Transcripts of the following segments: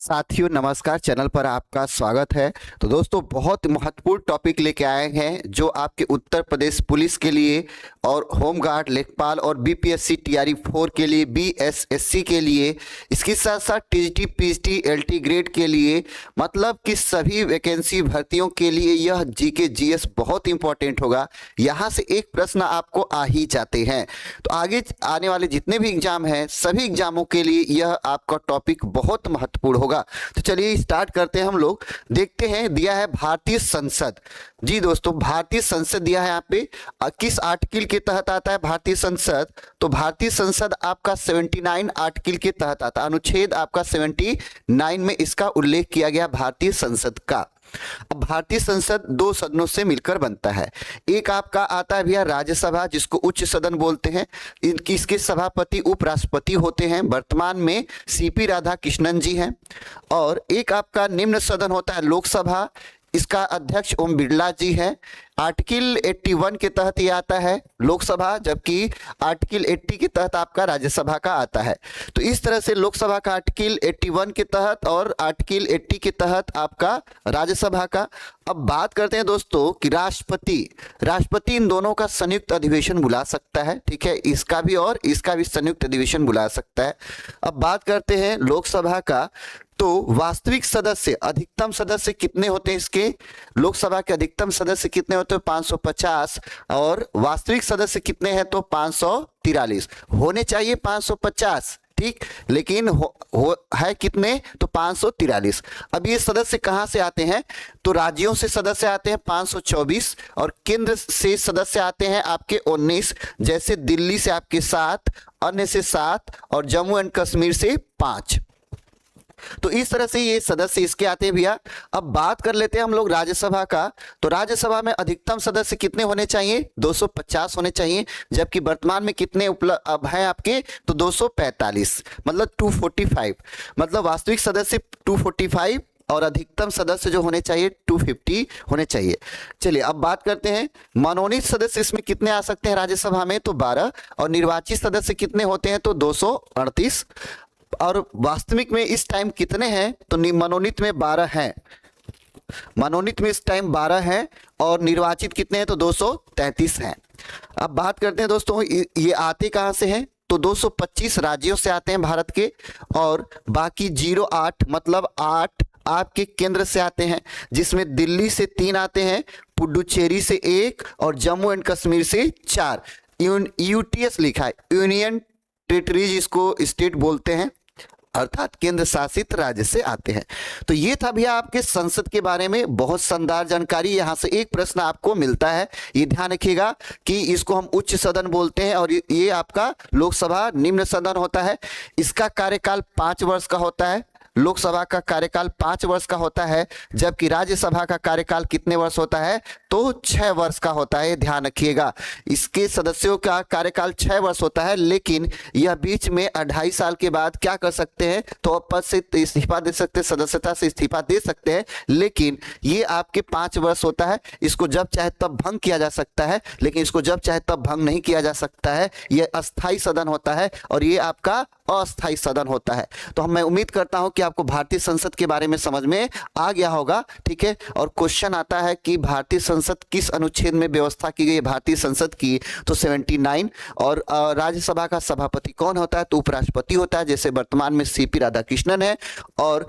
साथियों नमस्कार, चैनल पर आपका स्वागत है। तो दोस्तों बहुत महत्वपूर्ण टॉपिक लेके आए हैं जो आपके उत्तर प्रदेश पुलिस के लिए और होमगार्ड, लेखपाल और बीपीएससी टीआरई 4 के लिए, बीएसएससी के लिए, इसके साथ साथ टीजीटी, पीजीटी, एलटी ग्रेड के लिए, मतलब कि सभी वैकेंसी भर्तियों के लिए यह जीके जीएस बहुत इंपॉर्टेंट होगा। यहाँ से एक प्रश्न आपको आ ही जाते हैं। तो आगे आने वाले जितने भी एग्जाम हैं सभी एग्जामों के लिए यह आपका टॉपिक बहुत महत्वपूर्ण होगा। तो चलिए स्टार्ट करते हैं। हम लोग देखते हैं, दिया है भारतीय संसद। जी दोस्तों, भारतीय संसद दिया है यहाँ पे। किस आर्टिकल के तहत आता है भारतीय संसद? तो भारतीय संसद आपका 79 आर्टिकल के तहत आता है। अनुच्छेद आपका 79 में इसका उल्लेख किया गया भारतीय संसद का। अब भारतीय संसद दो सदनों से मिलकर बनता है। एक आपका आता है भैया राज्यसभा, जिसको उच्च सदन बोलते हैं। इसके सभापति उपराष्ट्रपति होते हैं। वर्तमान में सीपी राधाकृष्णन जी हैं। और एक आपका निम्न सदन होता है लोकसभा, इसका अध्यक्ष ओम बिरला जी हैं। आर्टिकल 81 के तहत ये आता है लोकसभा, जबकि आर्टिकल 80 के तहत आपका राज्यसभा का आता है। तो इस तरह से लोकसभा का आर्टिकल 81 के तहत और आर्टिकल 80 के तहत आपका राज्यसभा का। अब बात करते हैं दोस्तों कि राष्ट्रपति इन दोनों का संयुक्त अधिवेशन बुला सकता है। ठीक है, इसका भी और इसका भी संयुक्त अधिवेशन बुला सकता है। अब बात करते हैं लोकसभा का। तो वास्तविक सदस्य, अधिकतम सदस्य कितने होते हैं इसके? लोकसभा के अधिकतम सदस्य कितने होते हैं? 550। और वास्तविक सदस्य कितने हैं? तो 543 होने चाहिए। 550 ठीक, लेकिन है कितने? तो 543। अब ये सदस्य कहां से आते हैं? तो राज्यों से सदस्य आते हैं 524 और केंद्र से सदस्य आते हैं आपके 19, जैसे दिल्ली से आपके 7, अन्य से 7 और जम्मू एंड कश्मीर से 5। तो इस तरह से ये सदस्य इसके आते हैं भैया। अब बात कर लेते हैं हम लोग राज्यसभा का। तो राज्यसभा में अधिकतम सदस्य कितने होने चाहिए? 250 होने चाहिए, जबकि वर्तमान में कितने अब हैं आपके? तो 245, मतलब 245। मतलब वास्तविक सदस्य 245 और अधिकतम सदस्य जो होने चाहिए 250 होने चाहिए। चलिए अब बात करते हैं मनोनीत सदस्य इसमें कितने आ सकते हैं राज्यसभा में? तो 12। और निर्वाचित सदस्य कितने होते हैं? तो 238। और वास्तविक में इस टाइम कितने हैं? तो मनोनीत में 12 हैं। मनोनीत में इस टाइम 12 हैं और निर्वाचित कितने हैं? तो 233 हैं। अब बात करते हैं दोस्तों, ये आते कहां से हैं? तो 225 राज्यों से आते हैं भारत के, और बाकी 08 मतलब 8 आपके केंद्र से आते हैं, जिसमें दिल्ली से 3 आते हैं, पुडुचेरी से 1 और जम्मू एंड कश्मीर से 4। यूटीएस लिखा है, यूनियन टेरिटरीज इसको स्टेट बोलते हैं, अर्थात केंद्र शासित राज्य से आते हैं। तो ये था भैया आपके संसद के बारे में बहुत शानदार जानकारी। यहां से एक प्रश्न आपको मिलता है, ये ध्यान रखिएगा कि इसको हम उच्च सदन बोलते हैं और ये आपका लोकसभा निम्न सदन होता है। इसका कार्यकाल 5 वर्ष का होता है। लोकसभा का कार्यकाल 5 वर्ष का होता है, जबकि राज्यसभा का कार्यकाल कितने वर्ष होता है? तो 6 वर्ष का होता है। ध्यान रखिएगा, इसके सदस्यों का कार्यकाल 6 वर्ष होता है, लेकिन यह बीच में 2.5 साल के बाद क्या कर सकते हैं? तो पद से इस्तीफा दे सकते हैं, सदस्यता से इस्तीफा दे सकते हैं। लेकिन ये आपके 5 वर्ष होता है। इसको जब चाहे तब भंग किया जा सकता है, लेकिन इसको जब चाहे तब भंग नहीं किया जा सकता है। यह अस्थायी सदन होता है और ये आपका अस्थायी सदन होता है। तो मैं उम्मीद करता हूं कि आपको भारतीय संसद के बारे में समझ में आ गया होगा। ठीक है, और क्वेश्चन आता है कि भारतीय संसद किस अनुच्छेद में व्यवस्था की गई है भारतीय संसद की? तो 79। और राज्यसभा का सभापति कौन होता है? तो उपराष्ट्रपति होता है, जैसे वर्तमान में सीपी राधाकृष्णन है। और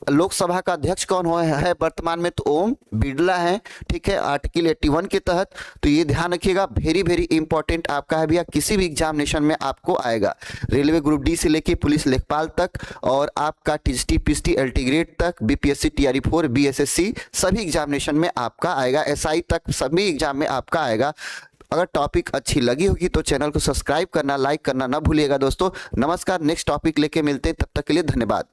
लोकसभा का अध्यक्ष कौन है वर्तमान में? तो ओम बिरला है। ठीक है, आर्टिकल 81 के तहत। तो ये ध्यान रखिएगा, वेरी वेरी इंपॉर्टेंट आपका है भैया, किसी भी एग्जामिनेशन में आपको आएगा। रेलवे ग्रुप डी से लेके पुलिस लेखपाल तक, और आपका टीजीटी, पीजीटी, एलटी ग्रेड तक, बीपीएससी, टीआरई 4, बीएसएससी, सभी एग्जामिनेशन में आपका आएगा। एसआई तक सभी एग्जाम में आपका आएगा। अगर टॉपिक अच्छी लगी होगी तो चैनल को सब्सक्राइब करना, लाइक करना ना भूलिएगा दोस्तों। नमस्कार, नेक्स्ट टॉपिक लेके मिलते हैं, तब तक के लिए धन्यवाद।